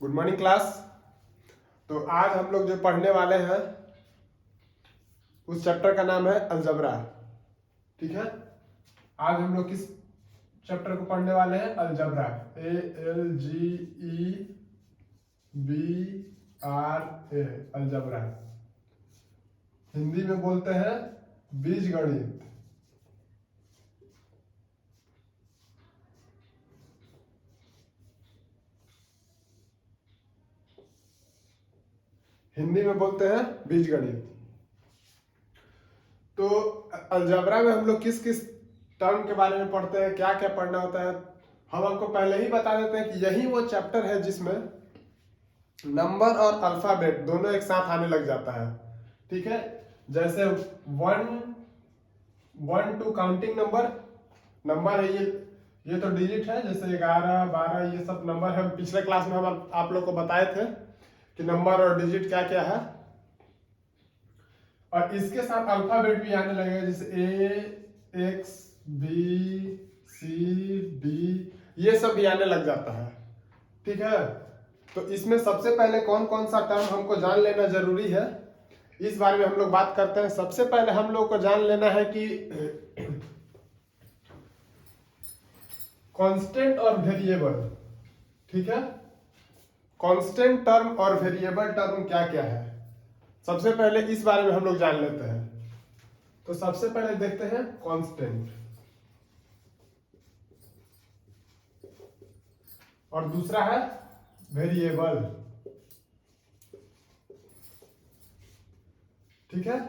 Good morning class. तो आज हम लोग जो पढ़ने वाले हैं उस चैप्टर का नाम है अलजबरा। ठीक है, आज हम लोग किस चैप्टर को पढ़ने वाले हैं? अलजबरा। ALGEBRA, algebra. हिंदी में बोलते हैं बीजगणित। हिंदी में बोलते हैं बीजगणित। तो अलजबरा में हम लोग किस किस टर्म के बारे में पढ़ते हैं, क्या क्या पढ़ना होता है, हम आपको पहले ही बता देते हैं कि यही वो चैप्टर है जिसमें नंबर और अल्फाबेट दोनों एक साथ आने लग जाता है। ठीक है, जैसे 1 टू काउंटिंग नंबर है, ये तो डिजिट है। जैसे 11 12 ये सब नंबर है। पिछले क्लास में हम आप लोग को बताए थे कि नंबर और डिजिट क्या क्या है। और इसके साथ अल्फाबेट भी आने लगेगा, जैसे A X B C D ये सब भी आने लग जाता है। ठीक है, तो इसमें सबसे पहले कौन कौन सा टर्म हमको जान लेना जरूरी है, इस बारे में हम लोग बात करते हैं। सबसे पहले हम लोग को जान लेना है कि कांस्टेंट और वेरिएबल। ठीक है, कांस्टेंट टर्म और वेरिएबल टर्म क्या क्या है, सबसे पहले इस बारे में हम लोग जान लेते हैं। तो सबसे पहले देखते हैं कांस्टेंट, और दूसरा है वेरिएबल। ठीक है,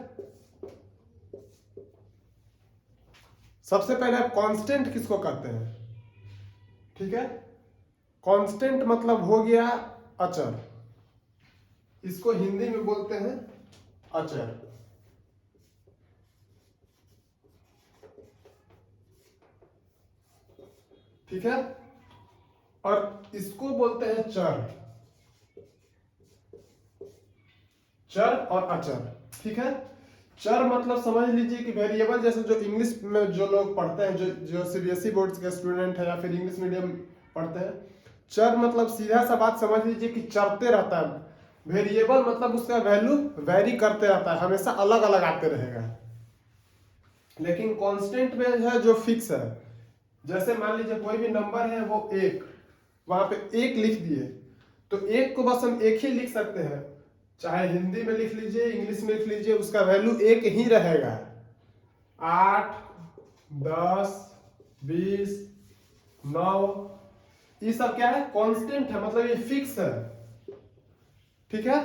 सबसे पहले आप कांस्टेंट किसको कहते हैं? ठीक है, कांस्टेंट मतलब हो गया अचर, इसको हिंदी में बोलते हैं अचर। ठीक है, और इसको बोलते हैं चर। चर और अचर। ठीक है, चर मतलब समझ लीजिए कि वेरिएबल, जैसे जो इंग्लिश में जो लोग पढ़ते हैं, जो सीबीएसई बोर्ड के स्टूडेंट है या फिर इंग्लिश मीडियम पढ़ते हैं, चर मतलब सीधा सा बात समझ लीजिए कि चलते रहता है। वेरिएबल मतलब उसका वैल्यू वेरी करते रहता है, हमेशा अलग अलग आते रहेगा। लेकिन कांस्टेंट में है जो फिक्स है। जैसे मान लीजिए कोई भी नंबर है वो 1, वहां पे 1 लिख दिए, तो 1 को बस हम 1 ही लिख सकते हैं, चाहे हिंदी में लिख लीजिए इंग्लिश में लिख लीजिए, उसका वैल्यू 1 ही रहेगा। 8 10 20 9 ये सब क्या है? कांस्टेंट है, मतलब ये फिक्स है। ठीक है,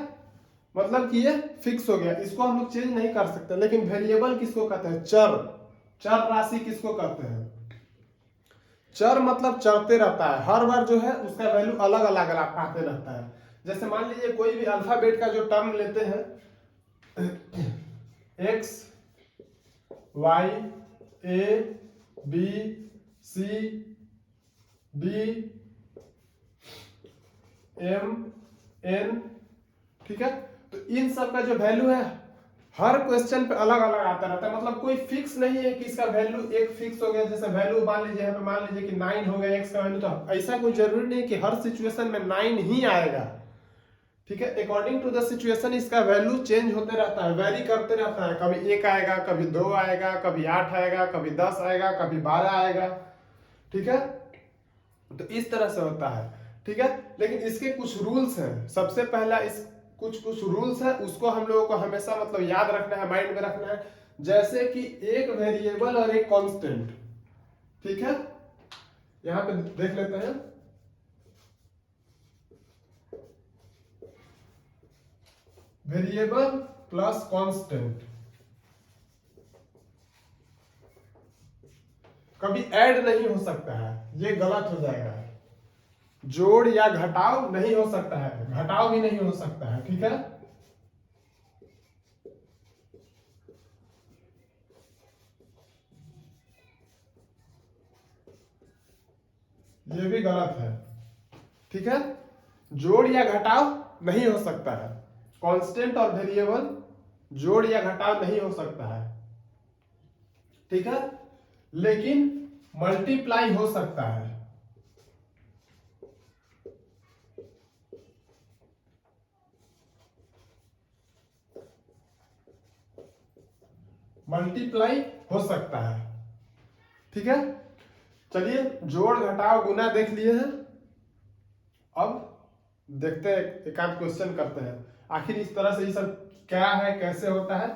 मतलब कि ये फिक्स हो गया, इसको हम लोग चेंज नहीं कर सकते। लेकिन वेरिएबल किसको कहते हैं? चर। चर राशि किसको कहते हैं? चर मतलब चलते रहता है, हर बार जो है उसका वैल्यू अलग अलग आते रहता है। जैसे मान लीजिए कोई भी अल्फाबेट का जो टर्म लेते हैं, X Y A B C D M N। ठीक है, तो इन सब का जो वैल्यू है हर क्वेश्चन पे अलग अलग आता रहता है। मतलब कोई फिक्स नहीं है कि इसका वैल्यू एक फिक्स हो गया। जैसे वैल्यू मान लीजिए यहाँ पे मान लीजिए कि 9 हो गया एक्स का वैल्यू, तो ऐसा कोई जरूरी नहीं कि हर सिचुएशन में 9 ही आएगा। ठीक है, अकॉर्डिंग टू द सिचुएशन इसका वैल्यू चेंज होते रहता है, वेरी करते रहता है। कभी 1 आएगा, कभी 2 आएगा, कभी 8 आएगा, कभी 10 आएगा, कभी 12 आएगा। ठीक है, तो इस तरह से होता है। ठीक है, लेकिन इसके कुछ रूल्स हैं। सबसे पहला इस कुछ रूल्स है, उसको हम लोगों को हमेशा मतलब याद रखना है, माइंड में रखना है। जैसे कि एक वेरिएबल और एक कांस्टेंट। ठीक है, यहां पे देख लेते हैं। वेरिएबल प्लस कांस्टेंट कभी ऐड नहीं हो सकता है, ये गलत हो जाएगा। जोड़ या घटाव नहीं हो सकता है, घटाव भी नहीं हो सकता है। ठीक है, ये भी गलत है। ठीक है, जोड़ या घटाव नहीं हो सकता है। कांस्टेंट और वेरिएबल जोड़ या घटाव नहीं हो सकता है। ठीक है, लेकिन मल्टीप्लाई हो सकता है। मल्टीप्लाई हो सकता है। ठीक है, चलिए जोड़ घटाव गुना देख लिए हैं। अब देखते हैं, एक आध क्वेश्चन करते हैं आखिर इस तरह से ये सब क्या है, कैसे होता है,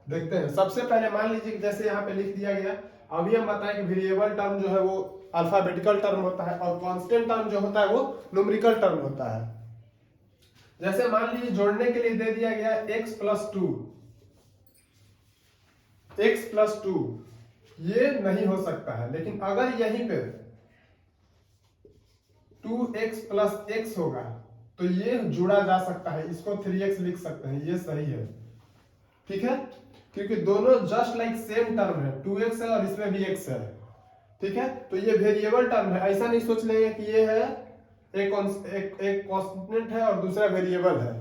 देखते हैं। सबसे पहले मान लीजिए कि जैसे यहाँ पे लिख दिया गया, अभी हम बताएं कि वेरिएबल टर्म जो है वो अल्फाबेटिकल टर्म होता है और कांस्टेंट टर्म जो होता है वो न्यूमेरिकल टर्म होता है। जैसे मान लीजिए जोड़ने के लिए दे दिया गया x प्लस 2, x प्लस 2, ये नहीं हो सकता है। लेकिन अगर यहीं पे 2x प्लस x होगा तो ये जुड़ा जा सकता है, इसको 3x लिख सकते हैं, ये सही है। ठीक है, क्योंकि दोनों जस्ट लाइक सेम टर्म है, 2x है और इसमें भी x है। ठीक है, तो ये वेरिएबल टर्म है, ऐसा नहीं सोच लेंगे कि ये है एक कांस्टेंट है और दूसरा वेरिएबल है,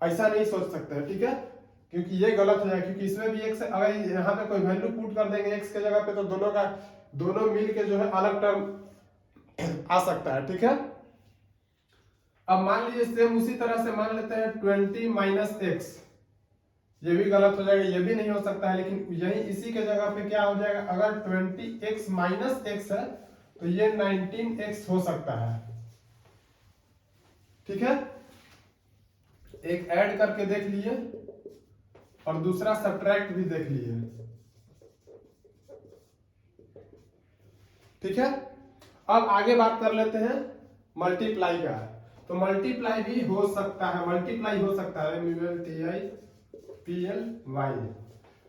ऐसा नहीं सोच सकते हैं। ठीक है, क्योंकि ये गलत हो जाएगा, क्योंकि इसमें भी x है। अगर यहाँ पे कोई वैल्यू पुट कर देंगे x के जगह पे तो दोनों मिल के जो है अलग टर्म आ सकता है। ठीक है, अब मान लीजिए सेम उसी तरह से मान लेते हैं 20 माइनस एक्स, ये भी गलत हो जाएगा, ये भी नहीं हो सकता है। लेकिन यही इसी के जगह पे क्या हो जाएगा, अगर 20x माइनस एक्स है तो ये 19x हो सकता है। ठीक है, एक ऐड करके देख लिए और दूसरा सब्ट्रैक्ट भी देख लिए। ठीक है, अब आगे बात कर लेते हैं मल्टीप्लाई का। तो मल्टीप्लाई भी हो सकता है, मल्टीप्लाई हो सकता है,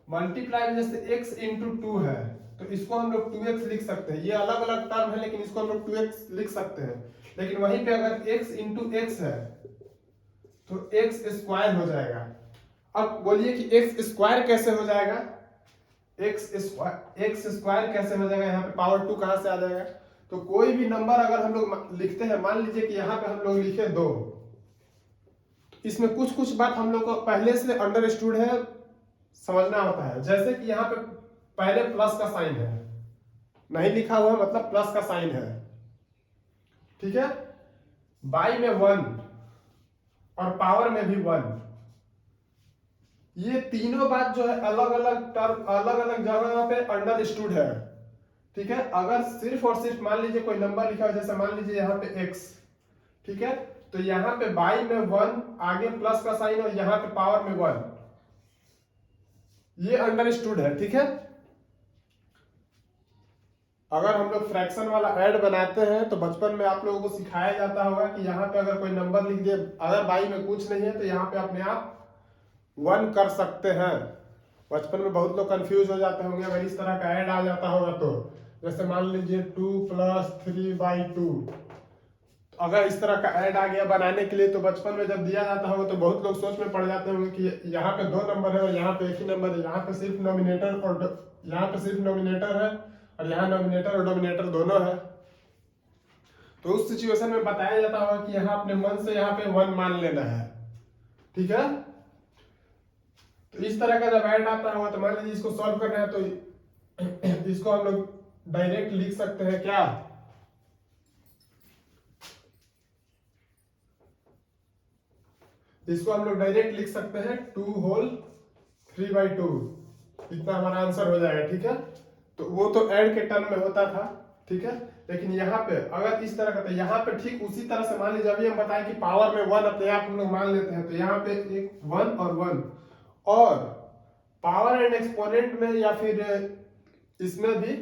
मल्टीप्लाई जैसे x इंटू 2 है तो इसको हम लोग 2x लिख सकते हैं। ये अलग अलग टर्म है लेकिन इसको हम लोग 2x लिख सकते हैं। लेकिन वहीं पे अगर x इंटू x है तो x स्क्वायर हो जाएगा। अब बोलिए कि x स्क्वायर कैसे हो जाएगा, x स्क्वायर कैसे हो जाएगा, यहाँ पे पावर 2 कहां से आ जाएगा। तो कोई भी नंबर अगर हम लोग लिखते हैं, मान लीजिए कि यहाँ पे हम लोग लिखे 2, तो इसमें कुछ कुछ बात हम लोग को पहले से अंडरस्टूड है, समझना होता है। जैसे कि यहाँ पे पहले प्लस का साइन है, नहीं लिखा हुआ मतलब प्लस का साइन है। ठीक है, बाई में 1 और पावर में भी 1, ये तीनों बात जो है अलग अलग टर्म अलग अलग जगह पे अंडरस्टूड है। ठीक है, अगर सिर्फ और सिर्फ मान लीजिए कोई नंबर लिखा हो, जैसे मान लीजिए यहाँ पे x, ठीक है, तो यहाँ पे बाई में 1, आगे प्लस का साइन और यहाँ पे पावर में 1, ये अंडरस्टूड है। ठीक है, अगर हम लोग फ्रैक्शन वाला ऐड बनाते हैं तो बचपन में आप लोगों को सिखाया जाता होगा कि यहाँ पे अगर कोई नंबर लिख दिए, अगर बाई में कुछ नहीं है तो यहाँ पे अपने आप 1 कर सकते हैं। बचपन में बहुत लोग कंफ्यूज हो जाते होंगे अगर इस तरह का ऐड आ जाता होगा तो। जैसे मान लीजिए 2 प्लस 3/2, अगर इस तरह का ऐड आ गया बनाने के लिए तो बचपन में जब दिया जाता होगा तो बहुत लोग सोच में पड़ जाते होंगे कि यहाँ पे 2 नंबर है और यहाँ पे एक ही नंबर है, यहाँ पे सिर्फ नॉमिनेटर और यहाँ पे सिर्फ नॉमिनेटर है और यहाँ नॉमिनेटर और डोमिनेटर दोनों है। तो उस सिचुएशन में बताया जाता होगा कि यहाँ अपने मन से यहाँ पे 1 मान लेना है। ठीक है, तो इस तरह का जब ऐड आता होगा तो मान लीजिए इसको सॉल्व करना है तो इसको हम लोग डायरेक्ट लिख सकते हैं क्या, इसको हम लोग डायरेक्ट लिख सकते हैं 2 होल 3/2, इतना हमारा आंसर हो जाएगा। ठीक है, तो वो तो ऐड के टर्म में होता था। ठीक है, लेकिन यहाँ पे अगर इस तरह का, तो यहाँ पे ठीक उसी तरह से मान लीजिए अभी हम बताएं कि पावर में 1 अपने आप हम लोग मान लेते हैं, तो यहाँ पे एक 1 और 1, और पावर एंड एक्सपोनेंट में या फिर इसमें भी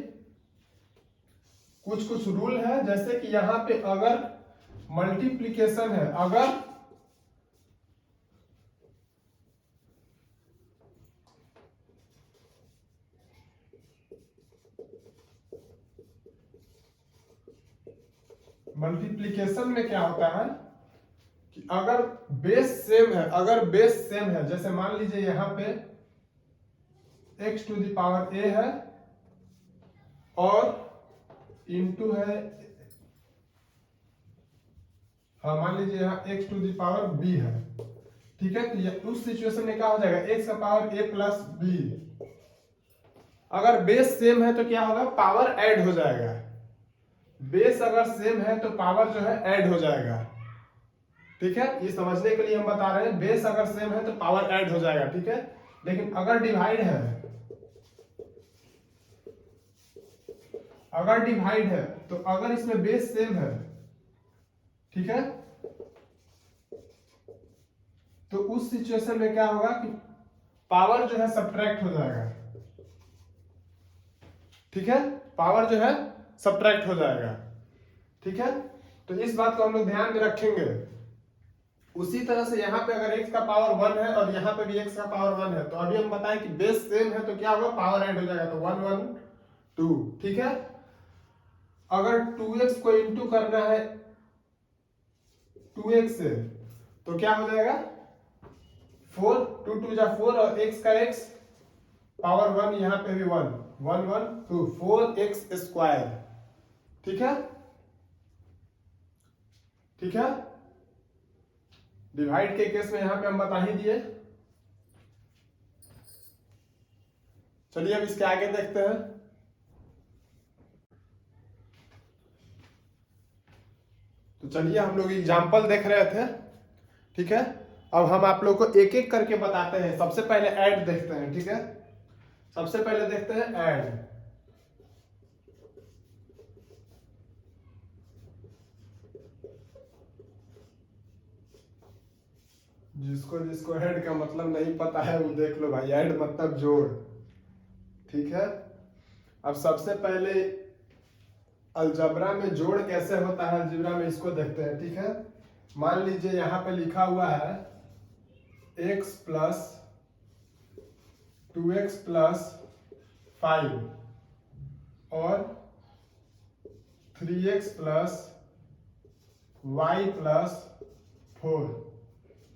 कुछ कुछ रूल है। जैसे कि यहाँ पे अगर मल्टीप्लीकेशन है, अगर मल्टीप्लीकेशन में क्या होता है कि अगर बेस सेम है, अगर बेस सेम है, जैसे मान लीजिए यहाँ पे x to the power a है और इंटू है, हाँ मान लीजिए यहाँ x to the power b है। ठीक है, तो उस सिचुएशन में क्या हो जाएगा, x का पावर a प्लस b। अगर बेस सेम है तो क्या होगा, पावर ऐड हो जाएगा। बेस अगर सेम है तो पावर जो है ऐड हो जाएगा। ठीक है, ये समझने के लिए हम बता रहे हैं, बेस अगर सेम है तो पावर ऐड हो जाएगा। ठीक है, लेकिन अगर डिवाइड है अगर डिवाइड है तो अगर इसमें बेस सेम है, ठीक है, तो उस सिचुएशन में क्या होगा कि पावर जो है सब्ट्रैक्ट हो जाएगा, ठीक है, पावर जो है सब्ट्रैक्ट हो जाएगा, ठीक है। तो इस बात को हम लोग ध्यान में रखेंगे। उसी तरह से यहाँ पे अगर x का पावर 1 है और यहाँ पे भी x का पावर 1 है, तो अभी हम बताएं कि बेस सेम है तो क्या होगा, पावर ऐड हो जाएगा, तो 1 1 2, ठीक है। अगर 2x को इंटू करना है 2x से तो क्या हो जाएगा, 4, 2 2 जा 4 और x का x पावर 1, यहाँ पे भी 1 1 1 2 4x स्क्वायर, ठीक है, ठीक है। डिवाइड के केस में यहां पे हम बता ही दिए। चलिए अब इसके आगे देखते हैं। तो चलिए हम लोग एग्जाम्पल देख रहे थे, ठीक है। अब हम आप लोग को एक एक करके बताते हैं। सबसे पहले ऐड देखते हैं, ठीक है। सबसे पहले देखते हैं ऐड। जिसको जिसको ऐड का मतलब नहीं पता है वो देख लो भाई, ऐड मतलब जोड़, ठीक है। अब सबसे पहले अलजबरा में जोड़ कैसे होता है, अलजबरा में इसको देखते हैं, ठीक है। मान लीजिए यहाँ पे लिखा हुआ है x प्लस 2x प्लस 5 और 3x प्लस y प्लस 4,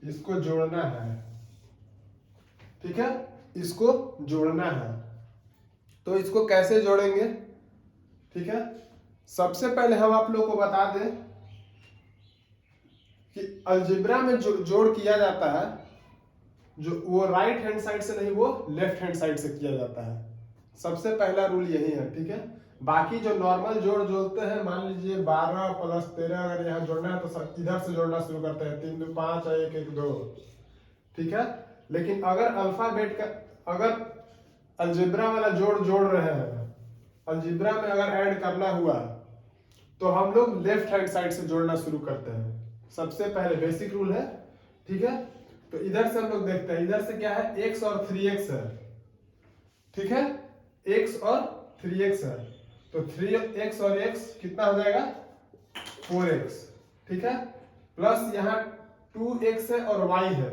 इसको जोड़ना है, ठीक है, इसको जोड़ना है। तो इसको कैसे जोड़ेंगे, ठीक है। सबसे पहले हम आप लोग को बता दें कि अलजेब्रा में जो जोड़ किया जाता है, जो वो राइट हैंड साइड से नहीं, वो लेफ्ट हैंड साइड से किया जाता है। सबसे पहला रूल यही है, ठीक है। बाकी जो नॉर्मल जोड़ जोड़ते हैं, मान लीजिए 12 प्लस 13 अगर यहाँ जोड़ना है तो इधर से जोड़ना शुरू करते हैं, 3 2 5 1 1 2, ठीक है। लेकिन अगर अल्फाबेट का, अगर अलजेब्रा वाला जोड़ जोड़ रहे हैं, अलजेब्रा में अगर ऐड करना हुआ तो हम लोग लेफ्ट हैंड साइड से जोड़ना शुरू करते हैं। सबसे पहले बेसिक रूल है, ठीक है। तो इधर से हम लोग देखते हैं, इधर से क्या है, x और 3x है, ठीक है, x और 3x है। तो 3x और x कितना हो जाएगा, 4x, ठीक है। प्लस यहाँ 2x है और y है,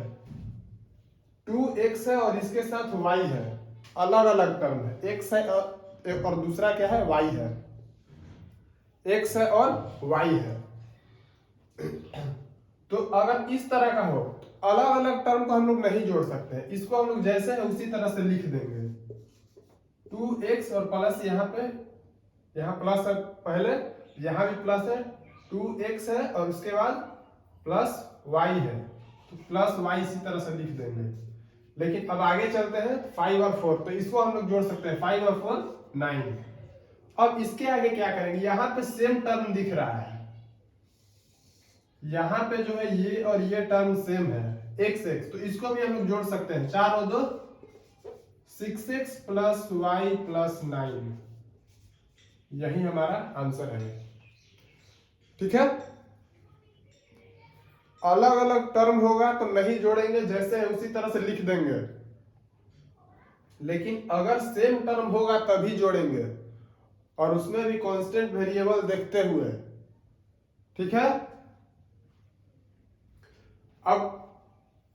2x है और इसके साथ y है, अलग अलग टर्म है, x है और दूसरा क्या है, y है, x है और y है। तो अगर इस तरह का हो, अलग अलग टर्म को हम लोग नहीं जोड़ सकते हैं, इसको हम लोग जैसे है उसी तरह से लिख देंगे। 2x और प्लस यहाँ पे, यहाँ प्लस है पहले, यहाँ भी प्लस है, 2x है और उसके बाद प्लस y है, तो प्लस y इसी तरह से लिख देंगे। लेकिन अब आगे चलते हैं, 5 और 4, तो इसको हम लोग जोड़ सकते हैं, 5 और 4 9। अब इसके आगे क्या करेंगे, यहाँ पे सेम टर्म दिख रहा है, यहाँ पे जो है ये और ये टर्म सेम है, x x, तो इसको भी हम लोग जोड़ सकते हैं, 4 और 2 6x प्लस y प्लस 9, यही हमारा आंसर है, ठीक है। अलग अलग टर्म होगा तो नहीं जोड़ेंगे, जैसे है उसी तरह से लिख देंगे। लेकिन अगर सेम टर्म होगा तभी जोड़ेंगे, और उसमें भी कांस्टेंट वेरिएबल देखते हुए, ठीक है। अब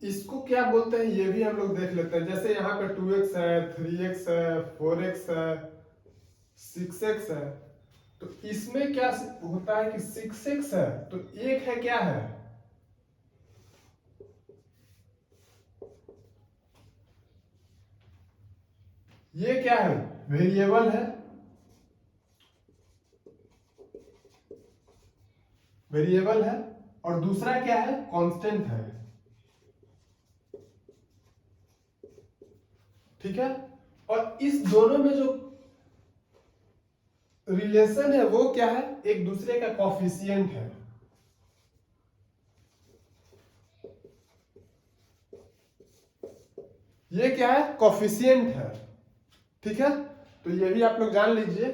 इसको क्या बोलते हैं ये भी हम लोग देख लेते हैं। जैसे यहाँ पे 2x है, 3x है, 4x है, 6x है, तो इसमें क्या होता है कि 6x है तो एक है, क्या है, ये क्या है, वेरिएबल है, वेरिएबल है, और दूसरा क्या है, कांस्टेंट है, ठीक है। और इस दोनों में जो रिलेशन है वो क्या है, एक दूसरे का कोफिशिएंट है, ये क्या है, कोफिशिएंट है, ठीक है। तो ये भी आप लोग जान लीजिए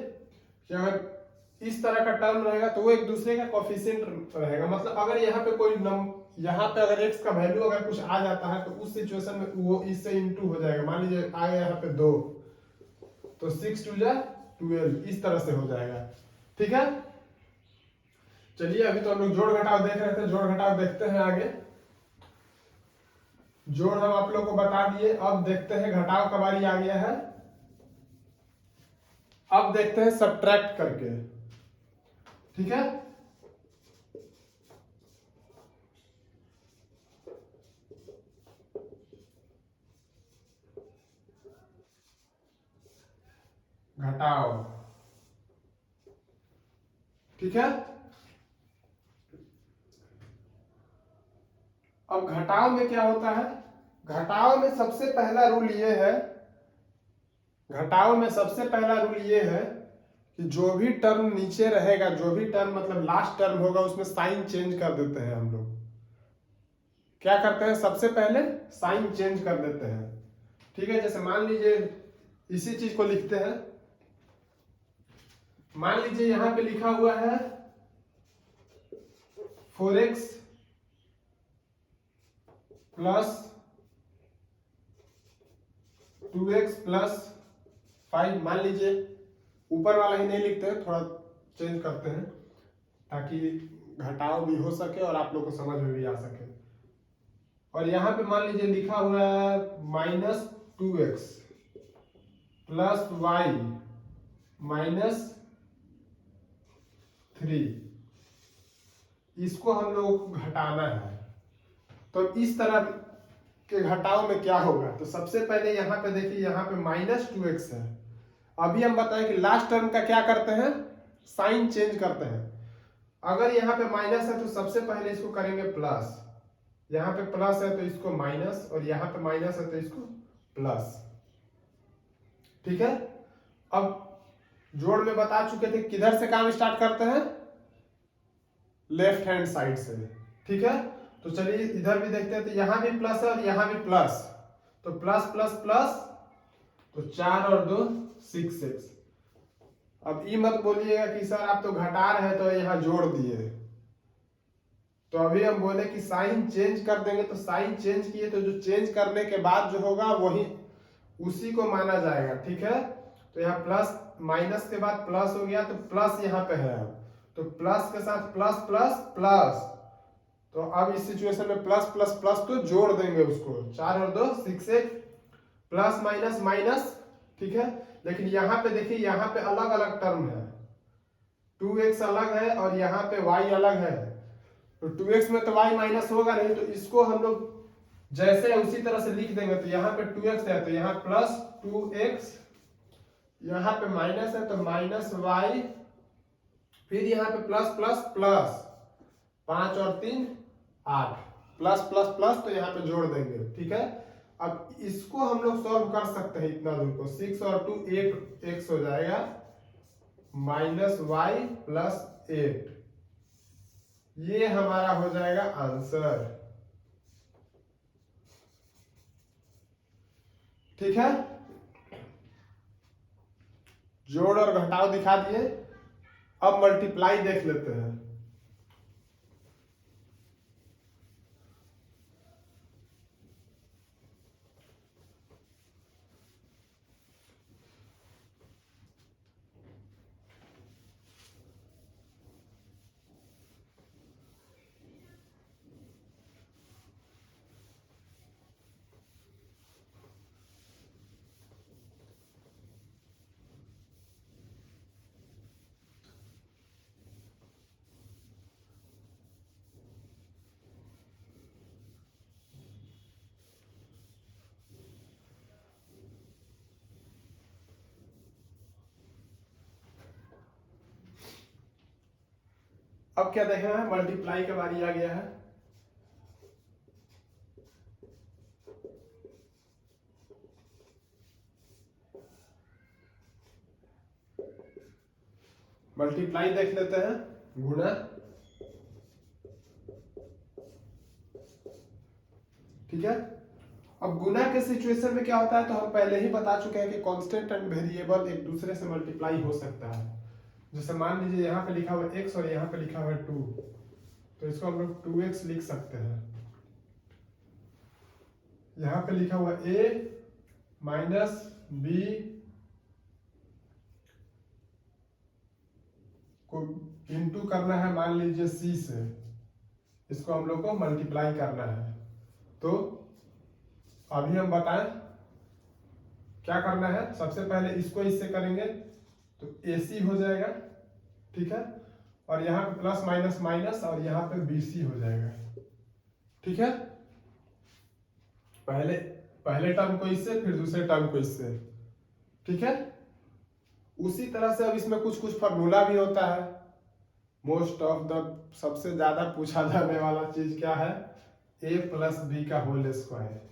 कि अगर इस तरह का टर्म रहेगा तो वो एक दूसरे का कोफिशिएंट रहेगा। मतलब अगर यहाँ पे कोई यहाँ पे अगर x का वैल्यू अगर कुछ आ जाता है तो उस सिचुएशन में वो इससे इनटू हो जाएगा। मान लीजिए आ गया यहाँ पे 2 तो 6 2 जा 12 इस तरह से हो जाएगा। ठीक है, चलिए अभी तो हम लोग जोड़ घटाव देख रहे थे, जोड़ घटाव देखते हैं आगे। जोड़ हम आप लोग को बता दिए, अब देखते हैं घटाव का बारी आ गया है। अब देखते हैं सब्ट्रैक्ट करके। ठीक है, घटाव। ठीक है, अब घटाव में क्या होता है? घटाव में सबसे पहला रूल ये है, घटाव में सबसे पहला रूल ये है कि जो भी टर्म नीचे रहेगा, जो भी टर्म मतलब लास्ट टर्म होगा, उसमें साइन चेंज कर देते हैं हम लोग। क्या करते हैं? सबसे पहले साइन चेंज कर देते हैं। ठीक है, जैसे मान लीजिए इसी चीज को लिखते हैं। मान लीजिए यहां पे लिखा हुआ है 4x प्लस 2x प्लस 5। मान लीजिए ऊपर वाला ही नहीं लिखते हैं, थोड़ा चेंज करते हैं ताकि घटाव भी हो सके और आप लोग को समझ में भी आ सके। और यहां पे मान लीजिए लिखा हुआ है -2x प्लस y -3। इसको हम लोग घटाना है। तो इस तरह के घटाव में क्या होगा? तो सबसे पहले यहाँ पे देखिए, यहाँ पे -2x है। अभी हम बताएं कि लास्ट टर्म का क्या करते हैं? साइन चेंज करते हैं। अगर यहाँ पे माइनस है तो सबसे पहले इसको करेंगे प्लस, यहाँ पे प्लस है तो इसको माइनस, और यहाँ पे माइनस है तो इसको प्लस। ठीक है, अब जोड़ में बता चुके थे किधर से काम स्टार्ट करते हैं? लेफ्ट हैंड साइड से। ठीक है, तो चलिए इधर भी देखते हैं। तो यहां भी प्लस है और यहां भी प्लस, तो प्लस प्लस प्लस, तो 4 और 2 6 6। अब ये मत बोलिएगा कि सर आप तो घटा रहे हैं तो यहाँ जोड़ दिए। तो अभी हम बोले कि साइन चेंज कर देंगे, तो साइन चेंज किए तो जो चेंज करने के बाद जो होगा वही उसी को माना जाएगा। ठीक है, तो यहाँ प्लस माइनस के बाद प्लस हो गया, तो प्लस यहाँ पे है, तो प्लस के साथ प्लस प्लस प्लस। तो अब इस सिचुएशन में प्लस प्लस प्लस तो जोड़ देंगे उसको, 4 और 2 6 1, प्लस माइनस माइनस। ठीक है, लेकिन यहाँ पे देखिए, यहाँ पे अलग अलग टर्म है, 2x अलग है और यहाँ पे y अलग है। तो 2x में तो y माइनस होगा नहीं, तो इसको हम लोग जैसे उसी तरह से लिख देंगे। तो यहाँ पे 2x है तो यहाँ प्लस 2x, यहाँ पे माइनस है तो माइनस y, फिर यहाँ पे प्लस प्लस प्लस, 5 और 3 8, प्लस प्लस प्लस, तो यहाँ पे जोड़ देंगे। ठीक है, अब इसको हम लोग सॉल्व कर सकते हैं। इतना दूर को 6 और 2 8 x हो जाएगा, माइनस y प्लस 8। ये हमारा हो जाएगा आंसर। ठीक है, जोड़ और घटाव दिखा दिए। अब मल्टीप्लाई देख लेते हैं। अब क्या देखना है? मल्टीप्लाई का बारी आ गया है। मल्टीप्लाई देख लेते हैं, गुणा। ठीक है, अब गुना के सिचुएशन में क्या होता है? तो हम पहले ही बता चुके हैं कि कांस्टेंट एंड वेरिएबल एक दूसरे से मल्टीप्लाई हो सकता है। जैसे मान लीजिए यहाँ पे लिखा हुआ है x और यहाँ पे लिखा हुआ है 2, तो इसको हम लोग 2x लिख सकते हैं। यहाँ पे लिखा हुआ a माइनस b को इंटू करना है मान लीजिए c से, इसको हम लोग को मल्टीप्लाई करना है। तो अभी हम बताएं क्या करना है। सबसे पहले इसको इससे करेंगे तो AC हो जाएगा, ठीक है, और यहाँ पे प्लस माइनस माइनस और यहाँ पे BC हो जाएगा, ठीक है। पहले टर्म को इससे, फिर दूसरे टर्म को इससे, ठीक है। उसी तरह से अब इसमें कुछ कुछ फॉर्मूला भी होता है। मोस्ट ऑफ द सबसे ज्यादा पूछा जाने वाला चीज क्या है, a प्लस बी का होल स्क्वायर।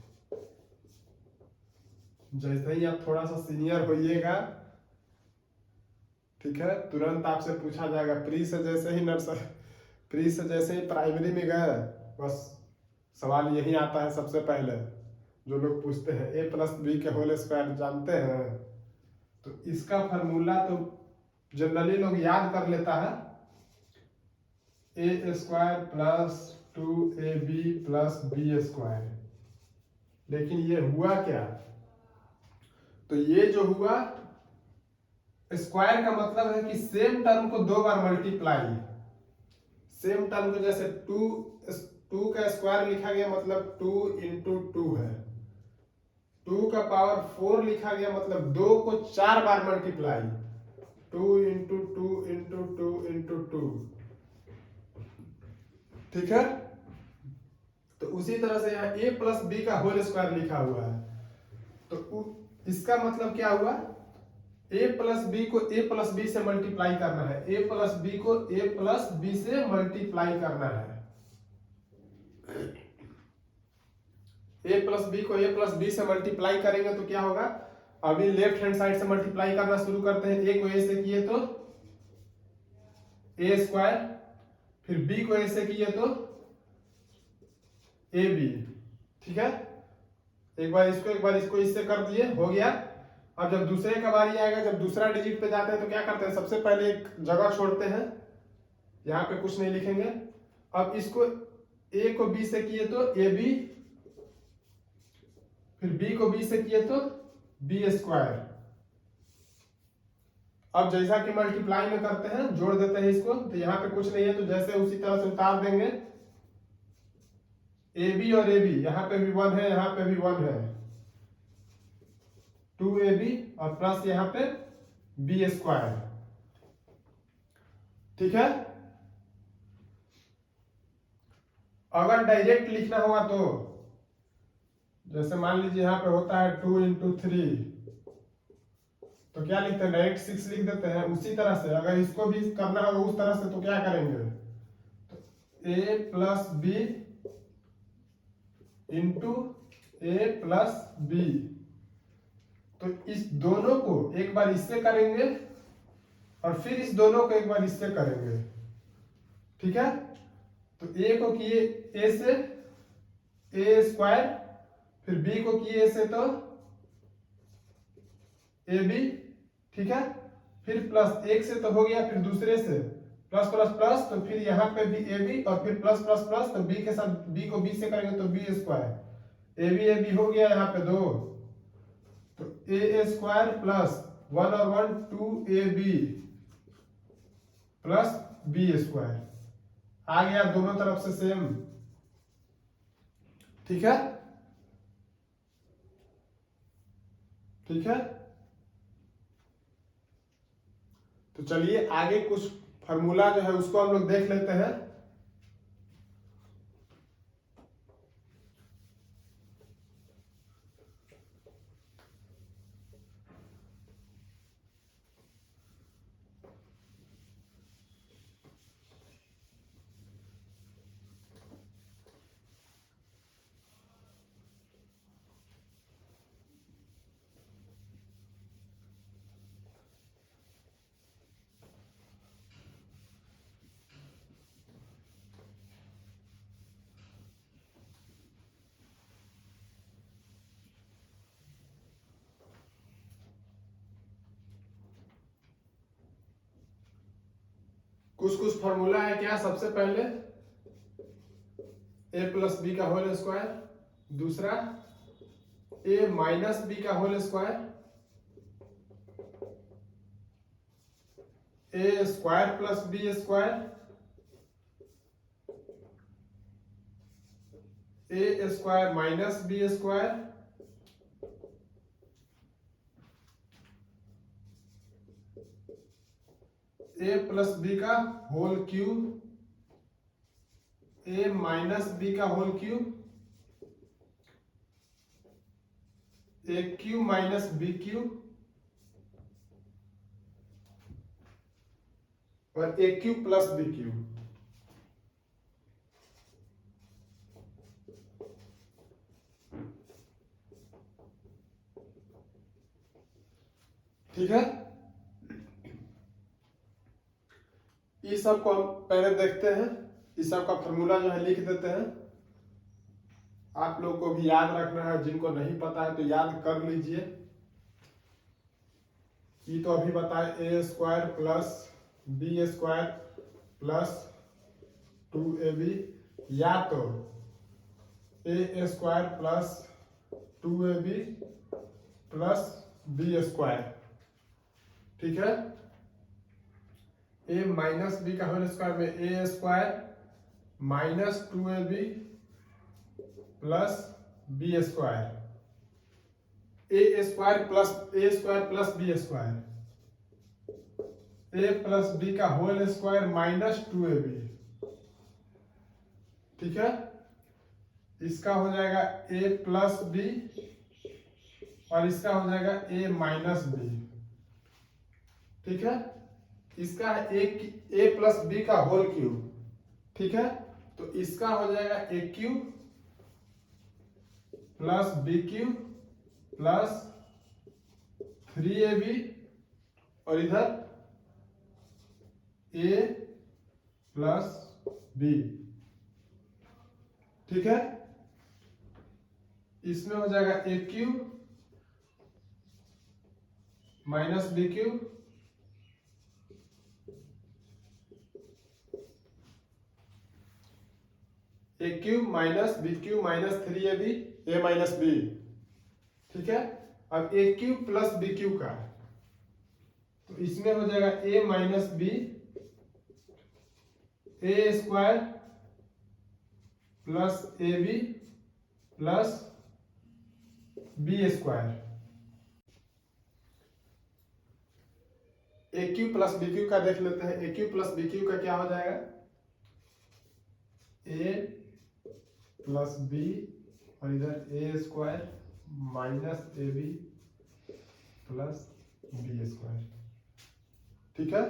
जैसे ही आप थोड़ा सा सीनियर होइएगा, ठीक है, तुरंत आपसे पूछा जाएगा। प्री से जैसे ही प्राइमरी में गए, बस सवाल यही आता है सबसे पहले जो लोग पूछते हैं, a प्लस बी के होल स्क्वायर जानते हैं। तो इसका फॉर्मूला तो जनरली लोग याद कर लेता है, a square plus 2ab plus B square. लेकिन ये हुआ क्या, तो ये जो हुआ, स्क्वायर का मतलब है कि सेम टर्म को दो बार मल्टीप्लाई। सेम टर्म को जैसे टू का स्क्वायर लिखा गया मतलब 2 इंटू 2 है, 2 का पावर 4 लिखा गया मतलब 2 को 4 बार मल्टीप्लाई, 2 इंटू 2 इंटू 2 इंटू 2, ठीक है। तो उसी तरह से यहाँ a प्लस बी का होल स्क्वायर लिखा हुआ है, तो इसका मतलब क्या हुआ, a प्लस बी को a प्लस बी से मल्टीप्लाई करना है, a प्लस बी को a प्लस बी से मल्टीप्लाई करना है। a प्लस बी को a प्लस बी से मल्टीप्लाई करेंगे तो क्या होगा, अभी लेफ्ट हैंड साइड से मल्टीप्लाई करना शुरू करते हैं। a को a से किए तो a स्क्वायर, फिर b को a से किए तो ab, ठीक है। एक बार इसको इससे कर दिए, हो गया। अब जब दूसरे का बारी आएगा, जब दूसरा डिजिट पे जाते हैं तो क्या करते हैं, सबसे पहले एक जगह छोड़ते हैं, यहाँ पे कुछ नहीं लिखेंगे। अब इसको a को b से किए तो ab, फिर b को b से किए तो b स्क्वायर। अब जैसा कि मल्टीप्लाई में करते हैं, जोड़ देते हैं इसको, तो यहाँ पे कुछ नहीं है तो जैसे उसी तरह से उतार देंगे। ab और ab, यहाँ पे भी 1 है, यहाँ पे भी 1 है, 2ab और प्लस यहाँ पे b स्क्वायर, ठीक है। अगर डायरेक्ट लिखना हुआ तो जैसे मान लीजिए यहाँ पे होता है 2 इंटू 3, तो क्या लिखते हैं, डायरेक्ट 6 लिख देते हैं। उसी तरह से अगर इसको भी करना होगा उस तरह से तो क्या करेंगे, तो a plus B into a plus B, तो इस दोनों को एक बार इससे करेंगे और फिर इस दोनों को एक बार इससे करेंगे, ठीक है। तो a को किए a से a स्क्वायर, फिर b को किए से तो ab, ठीक है। फिर प्लस एक से तो हो गया, फिर दूसरे से प्लस प्लस प्लस, तो फिर यहाँ पे भी ab और फिर प्लस प्लस प्लस, तो b के साथ b को b से करेंगे तो b स्क्वायर, ab हो गया यहाँ पे 2, तो a स्क्वायर प्लस 1 और 1 2ab प्लस b स्क्वायर आ गया, दोनों तरफ से सेम, ठीक है, ठीक है। तो चलिए आगे कुछ फार्मूला जो है उसको हम लोग देख लेते हैं। कुछ फॉर्मूला है क्या? सबसे पहले a प्लस बी का होल स्क्वायर, दूसरा a माइनस बी का whole square, a square plus B square, a square minus B square, a plus B का whole cube, a minus B का whole cube, a cube minus B cube, और a cube plus B cube. ठीक है, इस सब को हम पहले देखते हैं। इस सब का फॉर्मूला जो है लिख देते हैं। आप लोग को भी याद रखना है, जिनको नहीं पता है तो याद कर लीजिए। ये तो अभी बताए A square plus B square plus 2ab, या तो A square plus 2ab plus B square. ठीक है, ए माइनस बी का होल स्क्वायर में A square minus 2ab plus B square, A square plus B square, A plus B का whole square minus 2ab। ठीक है, इसका हो जाएगा ए प्लस बी और इसका हो जाएगा ए माइनस बी। ठीक है, इसका है ए प्लस बी का होल क्यूब। ठीक है, तो इसका हो जाएगा A cube plus B cube plus 3ab, और इधर a प्लस बी। ठीक है, इसमें हो जाएगा A cube minus B cube A cube minus B cube minus 3ab A minus B. ठीक है, अब A cube plus B cube का, तो इसमें हो जाएगा A minus B, A square plus A B plus B square. A cube plus B cube का देख लेते हैं। A cube plus B cube का क्या हो जाएगा? ए प्लस बी और इधर A square minus A B plus B square. ठीक है,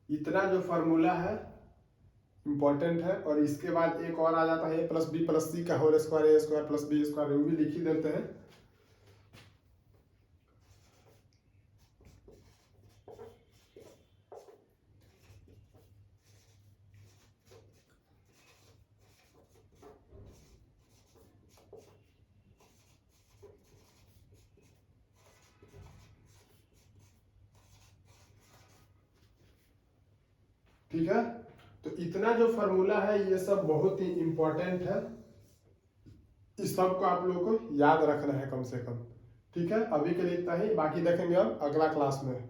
इतना जो फॉर्मूला है इंपॉर्टेंट है। और इसके बाद एक और आ जाता है ए प्लस बी प्लस सी का whole square, A square plus B square, वो भी लिख ही देते हैं। ठीक है, तो इतना जो फॉर्मूला है ये सब बहुत ही इंपॉर्टेंट है। इस सब को आप लोगों को याद रखना है कम से कम। ठीक है, अभी के लिए इतना ही, बाकी देखेंगे हम अगला क्लास में।